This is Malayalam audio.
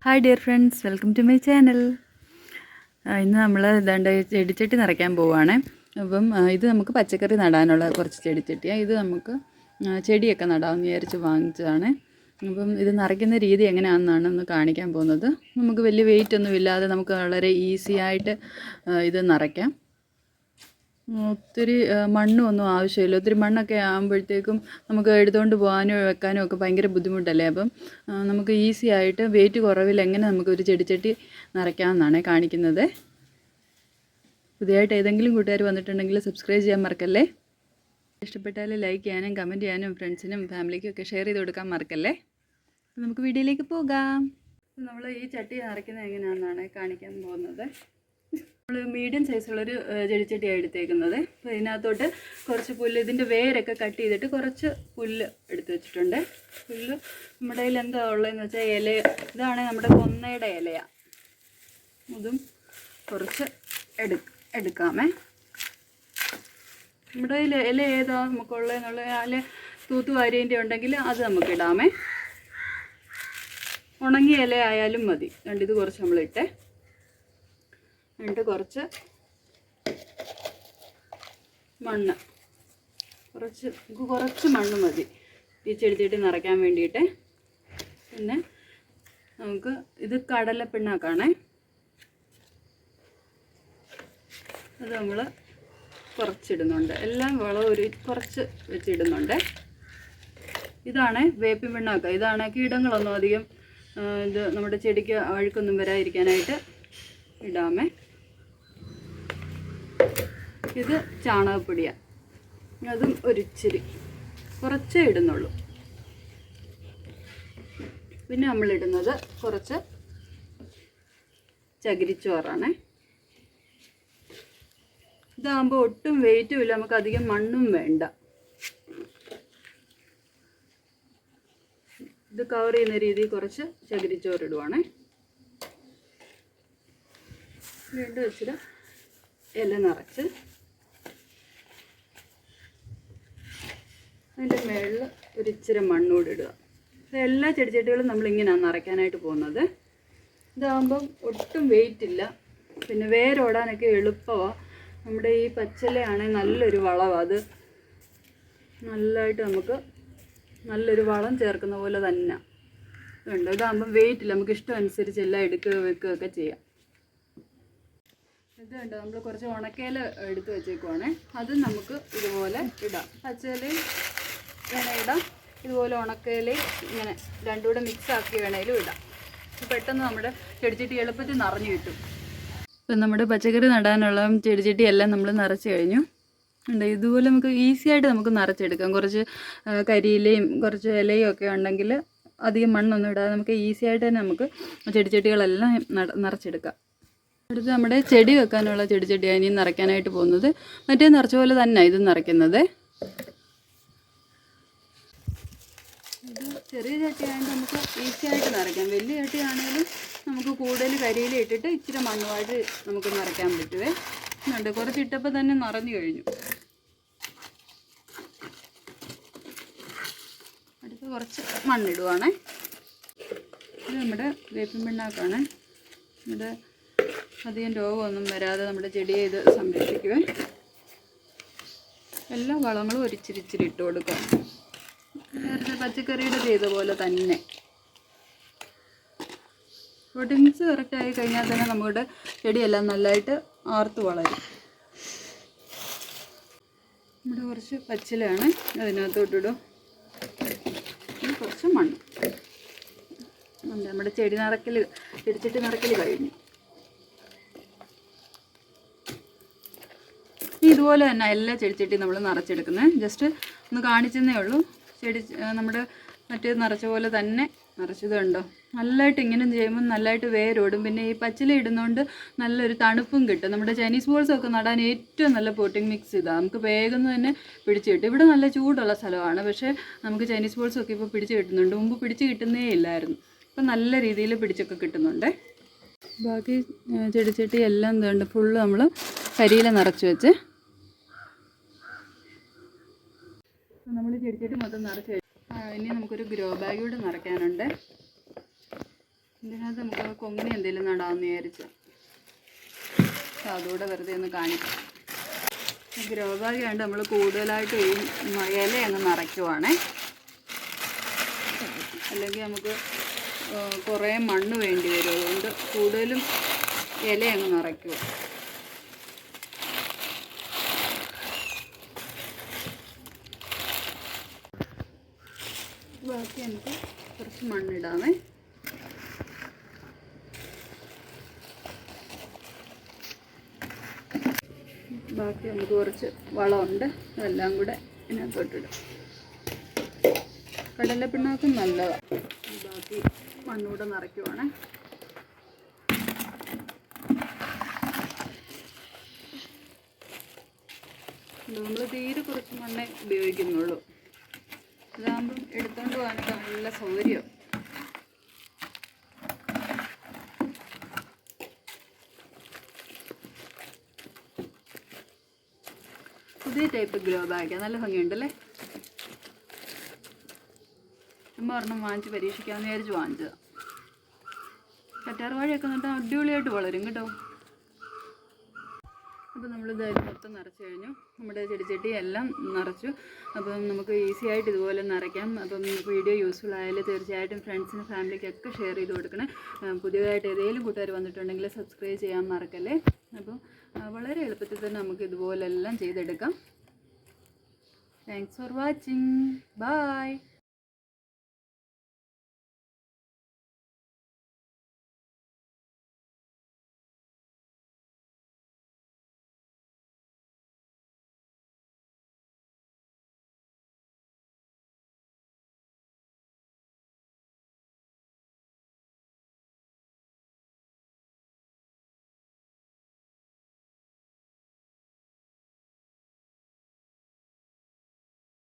Hi dear friends, welcome to my channel. ഇന്ന് നമ്മൾ ഇതാണ്ട് ചെടിച്ചട്ടി നിറയ്ക്കാൻ പോവുകയാണ്. അപ്പം ഇത് നമുക്ക് പച്ചക്കറി നടാനുള്ള കുറച്ച് ചെടിച്ചട്ടിയാണ്. ഇത് നമുക്ക് ചെടിയൊക്കെ നടാമെന്ന് വിചാരിച്ച് വാങ്ങിച്ചതാണ്. അപ്പം ഇത് നിറയ്ക്കുന്ന രീതി എങ്ങനെയാണെന്നാണ് ഒന്ന് കാണിക്കാൻ പോകുന്നത്. നമുക്ക് വലിയ വെയിറ്റ് ഒന്നും ഇല്ലാതെ നമുക്ക് വളരെ ഈസി ആയിട്ട് ഇത് നിറയ്ക്കാം. ഒത്തിരി മണ്ണും ഒന്നും ആവശ്യമില്ല. ഒത്തിരി മണ്ണൊക്കെ ആകുമ്പോഴത്തേക്കും നമുക്ക് എടുത്തുകൊണ്ട് പോകാനോ വെക്കാനോ ഒക്കെ ഭയങ്കര ബുദ്ധിമുട്ടല്ലേ. അപ്പം നമുക്ക് ഈസി ആയിട്ട് വെയിറ്റ് കുറവിൽ എങ്ങനെ നമുക്ക് ഒരു ചെടിച്ചട്ടി നിറയ്ക്കാമെന്നാണ് കാണിക്കുന്നത്. പുതിയതായിട്ട് ഏതെങ്കിലും കൂട്ടുകാർ വന്നിട്ടുണ്ടെങ്കിൽ സബ്സ്ക്രൈബ് ചെയ്യാൻ മറക്കല്ലേ. ഇഷ്ടപ്പെട്ടാൽ ലൈക്ക് ചെയ്യാനും കമൻറ്റ് ചെയ്യാനും ഫ്രണ്ട്സിനും ഫാമിലിക്കും ഒക്കെ ഷെയർ ചെയ്ത് കൊടുക്കാൻ മറക്കല്ലേ. നമുക്ക് വീഡിയോയിലേക്ക് പോകാം. നമ്മൾ ഈ ചട്ടി നിറയ്ക്കുന്നത് എങ്ങനെയാണെന്നാണ് കാണിക്കാൻ പോകുന്നത്. നമ്മൾ മീഡിയം സൈസുള്ളൊരു ചെടിച്ചട്ടിയാണ് എടുത്തേക്കുന്നത്. അപ്പോൾ ഇതിനകത്തോട്ട് കുറച്ച് പുല്ല്, ഇതിൻ്റെ വേരൊക്കെ കട്ട് ചെയ്തിട്ട് കുറച്ച് പുല്ല് എടുത്ത് വെച്ചിട്ടുണ്ട്. പുല്ല് നമ്മുടെ കയ്യിൽ എന്താ ഉള്ളതെന്ന് വെച്ചാൽ ഇല, ഇതാണ് നമ്മുടെ കൊന്നയുടെ ഇലയാണ്. ഇതും കുറച്ച് എടുക്കാമേ. നമ്മുടെ കയ്യിൽ ഇല ഏതാ നമുക്കുള്ളതെന്നുള്ള അല്ലെ തൂത്തുവാരിൻ്റെ ഉണ്ടെങ്കിൽ അത് നമുക്ക് ഇടാമേ. ഉണങ്ങിയ ഇല ആയാലും മതി. ഇത് കുറച്ച് നമ്മളിട്ടേ. എന്നിട്ട് കുറച്ച് മണ്ണ് മതി ഈ ചെടിച്ചട്ടി നിറയ്ക്കാൻ വേണ്ടിയിട്ട്. പിന്നെ നമുക്ക് ഇത് കടലപ്പിണ്ണാക്കാണേ. അത് നമ്മൾ കുറച്ചിടുന്നുണ്ട്. എല്ലാം വളം കുറച്ച് വെച്ചിടുന്നുണ്ട്. ഇതാണ് വേപ്പിൻ പിണ്ണാക്ക. ഇതാണ് കീടങ്ങളൊന്നും അധികം ഇത് നമ്മുടെ ചെടിക്ക് അഴുക്കൊന്നും വരാതിരിക്കാനായിട്ട് ഇടാമേ. ഇത് ചാണകപ്പൊടിയാണ്. അതും ഒരിച്ചിരി കുറച്ചേ ഇടുന്നുള്ളൂ. പിന്നെ നമ്മളിടുന്നത് കുറച്ച് ചകിരിച്ചോറാണ്. ഇതാകുമ്പോൾ ഒട്ടും വെയിറ്റും ഇല്ല, നമുക്ക് അധികം മണ്ണും വേണ്ട. ഇത് കവർ ചെയ്യുന്ന രീതിയിൽ കുറച്ച് ചകിരിച്ചോറിടുവാണേ. വീണ്ടും വെച്ചിട്ട് ഇല നിറച്ച് അതിൻ്റെ മുകളിൽ ഒരിച്ചിരി മണ്ണൂടെ ഇടുക. എല്ലാ ചെടിച്ചട്ടികളും നമ്മളിങ്ങനെയാണ് നിറയ്ക്കാനായിട്ട് പോകുന്നത്. ഇതാകുമ്പം ഒട്ടും വെയിറ്റ് ഇല്ല, പിന്നെ വേരോടാനൊക്കെ എളുപ്പമാണ്. നമ്മുടെ ഈ പച്ചിലയാണെങ്കിൽ നല്ലൊരു വളമാണ്. അത് നല്ലതായിട്ട് നമുക്ക് നല്ലൊരു വളം ചേർക്കുന്ന പോലെ തന്നെ ഉണ്ട്. ഇതാകുമ്പം വെയിറ്റ് ഇല്ല, നമുക്ക് ഇഷ്ടം അനുസരിച്ച് എല്ലാം വെക്കുകയൊക്കെ ചെയ്യാം. ഇത് കണ്ടോ, നമ്മൾ കുറച്ച് ഉണക്കയില എടുത്ത് വെച്ചേക്കുവാണേ. അതും നമുക്ക് ഇതുപോലെ ഇടാം. പച്ചയിലയും വേണേൽ ഇടാം, ഇതുപോലെ ഉണക്കയിലയും ഇങ്ങനെ രണ്ടും കൂടെ മിക്സ് ആക്കി വേണേലും ഇടാം. പെട്ടെന്ന് നമ്മുടെ ചെടിച്ചട്ടി എളുപ്പത്തിൽ നിറഞ്ഞു കിട്ടും. ഇപ്പം നമ്മുടെ പച്ചക്കറി നടാനുള്ള ചെടിച്ചട്ടി എല്ലാം നമ്മൾ നിറച്ച് കഴിഞ്ഞു. ഉണ്ട്, ഇതുപോലെ നമുക്ക് ഈസി ആയിട്ട് നമുക്ക് നിറച്ചെടുക്കാം. കുറച്ച് കരിയിലയും കുറച്ച് ഇലയും ഒക്കെ ഉണ്ടെങ്കിൽ അധികം മണ്ണൊന്നും ഇടാതെ നമുക്ക് ഈസി ആയിട്ട് തന്നെ നമുക്ക് ചെടിച്ചട്ടികളെല്ലാം നിറച്ചെടുക്കാം. അടുത്ത് നമ്മുടെ ചെടി വെക്കാനുള്ള ചെടിച്ചട്ടിയാണ് ഇനി നിറയ്ക്കാനായിട്ട് പോകുന്നത്. മറ്റേ നിറച്ച പോലെ തന്നെ ഇത് നിറയ്ക്കുന്നത്. ഇത് ചെറിയ ചട്ടിയായതുകൊണ്ട് നമുക്ക് ഈസി ആയിട്ട് നിറയ്ക്കാം. വലിയ ചട്ടിയാണെങ്കിലും നമുക്ക് കൂടുതൽ കരിയില ഇട്ടിട്ട് ഇച്ചിരി മണ്ണുമായിട്ട് നമുക്ക് നിറയ്ക്കാൻ പറ്റുമേ. ഉണ്ട്, കുറച്ചിട്ടപ്പോൾ തന്നെ നിറഞ്ഞു കഴിഞ്ഞു. അടുത്ത് കുറച്ച് മണ്ണിടുവാണേ. ഇത് നമ്മുടെ വേപ്പിൻ പിണ്ണാക്കാണ്. ഇത് അധികം രോഗമൊന്നും വരാതെ നമ്മുടെ ചെടിയെ ഇത് സംരക്ഷിക്കുവേ. എല്ലാ വളങ്ങളും ഒരിച്ചിരി ഇട്ട് കൊടുക്കാം. നേരത്തെ പച്ചക്കറിയുടെ ചെയ്ത പോലെ തന്നെ. പ്രോട്ടീൻസ് കറക്റ്റായി കഴിഞ്ഞാൽ തന്നെ നമ്മുടെ ചെടിയെല്ലാം നല്ലതായിട്ട് ആർത്ത് വളരും. നമ്മുടെ കുറച്ച് പച്ചിലയാണ്, അതിനകത്തോട്ടിടും. കുറച്ച് മണ്ണ്. നമ്മുടെ ചെടിച്ചട്ടി നിറയ്ക്കൽ കഴിഞ്ഞു. ഇതുപോലെ തന്നെ എല്ലാ ചെടിച്ചട്ടി നമ്മൾ നിറച്ചെടുക്കുന്നത്. ജസ്റ്റ് ഒന്ന് കാണിച്ചെന്നേ ഉള്ളൂ. നമ്മുടെ മറ്റേ നിറച്ച പോലെ തന്നെ നിറച്ചത് കണ്ടോ. നല്ലതായിട്ട് ഇങ്ങനെ ചെയ്യുമ്പോൾ നല്ലതായിട്ട് വേരോടും. പിന്നെ ഈ പച്ചില ഇടുന്നതുകൊണ്ട് നല്ലൊരു തണുപ്പും കിട്ടും. നമ്മുടെ ചൈനീസ് ബോൾസൊക്കെ നടാൻ ഏറ്റവും നല്ല പോട്ടിംഗ് മിക്സ് ഇതാണ്. നമുക്ക് വേഗം തന്നെ പിടിച്ച് കിട്ടും. ഇവിടെ നല്ല ചൂടുള്ള സ്ഥലമാണ്, പക്ഷേ നമുക്ക് ചൈനീസ് ബോൾസൊക്കെ ഇപ്പോൾ പിടിച്ച് കിട്ടുന്നുണ്ട്. മുമ്പ് പിടിച്ച് കിട്ടുന്നേ ഇല്ലായിരുന്നു. ഇപ്പം നല്ല രീതിയിൽ പിടിച്ചൊക്കെ കിട്ടുന്നുണ്ട്. ബാക്കി ചെടിച്ചട്ടി എല്ലാം എന്തുണ്ട് ഫുള്ള് നമ്മൾ കരിയില നിറച്ച് വെച്ച് നമ്മൾ ചെടിച്ചട്ടി മൊത്തം നിറച്ച് ഇനി നമുക്കൊരു ഗ്രോ ബാഗ് കൂടെ നിറയ്ക്കാനുണ്ട്. ഇതിനകത്ത് നമുക്ക് കൊങ്ങിണി എന്തെങ്കിലും നടാമെന്ന് വിചാരിച്ചു. അതുകൂടെ വെറുതെ ഒന്ന് കാണിക്കാം. ഗ്രോ ബാഗ് ആയതുകൊണ്ട് നമ്മൾ കൂടുതലായിട്ട് ഈ ഇല അങ്ങ് നിറയ്ക്കുവാണേ. അല്ലെങ്കിൽ നമുക്ക് കുറേ മണ്ണ് വേണ്ടി വരും. അതുകൊണ്ട് കൂടുതലും ഇല അങ്ങ് നിറയ്ക്കുക. ബാക്കി നമുക്ക് കുറച്ച് മണ്ണിടാമേ. ബാക്കി നമുക്ക് കുറച്ച് വളമുണ്ട്, അതെല്ലാം കൂടെ ഇതിനകത്തോട്ടിടും. കടലപ്പിണ്ണാക്കും നല്ലതാണ്. ബാക്കി മണ്ണൂടെ നിറയ്ക്കുവാണ്. നമ്മൾ തീരെ കുറച്ച് മണ്ണേ ഉപയോഗിക്കുന്നുള്ളൂ. ഇതാകുമ്പം എടുത്തുകൊണ്ട് പോകാനൊക്കെ നല്ല സൗകര്യം. പുതിയ ടൈപ്പ് ഗ്രോ ബാഗാണ്, നല്ല ഭംഗിയുണ്ടല്ലേ. ചുമ്മാ ഒരെണ്ണം വാങ്ങിച്ച് പരീക്ഷിക്കാമെന്ന് വിചാരിച്ച് വാങ്ങിച്ചതാണ്. കറ്റാർവാഴയൊക്കെ നട്ടാൽ അടിപൊളിയായിട്ട് വളരും കേട്ടോ. അപ്പോൾ നമ്മൾ ഇതായാലും മൊത്തം നിറച്ച് കഴിഞ്ഞു. നമ്മുടെ ചെടിച്ചട്ടി എല്ലാം നിറച്ചു. അപ്പം നമുക്ക് ഈസി ആയിട്ട് ഇതുപോലെ നിറയ്ക്കാം. അപ്പം വീഡിയോ യൂസ്ഫുൾ ആയാലും തീർച്ചയായിട്ടും ഫ്രണ്ട്സിനും ഫാമിലിക്കൊക്കെ ഷെയർ ചെയ്ത് കൊടുക്കണേ. പുതിയതായിട്ട് ഏതെങ്കിലും കൂട്ടുകാർ വന്നിട്ടുണ്ടെങ്കിൽ സബ്സ്ക്രൈബ് ചെയ്യാൻ മറക്കല്ലേ. അപ്പം വളരെ എളുപ്പത്തിൽ തന്നെ നമുക്ക് ഇതുപോലെല്ലാം ചെയ്തെടുക്കാം. Thanks for watching. ബൈ.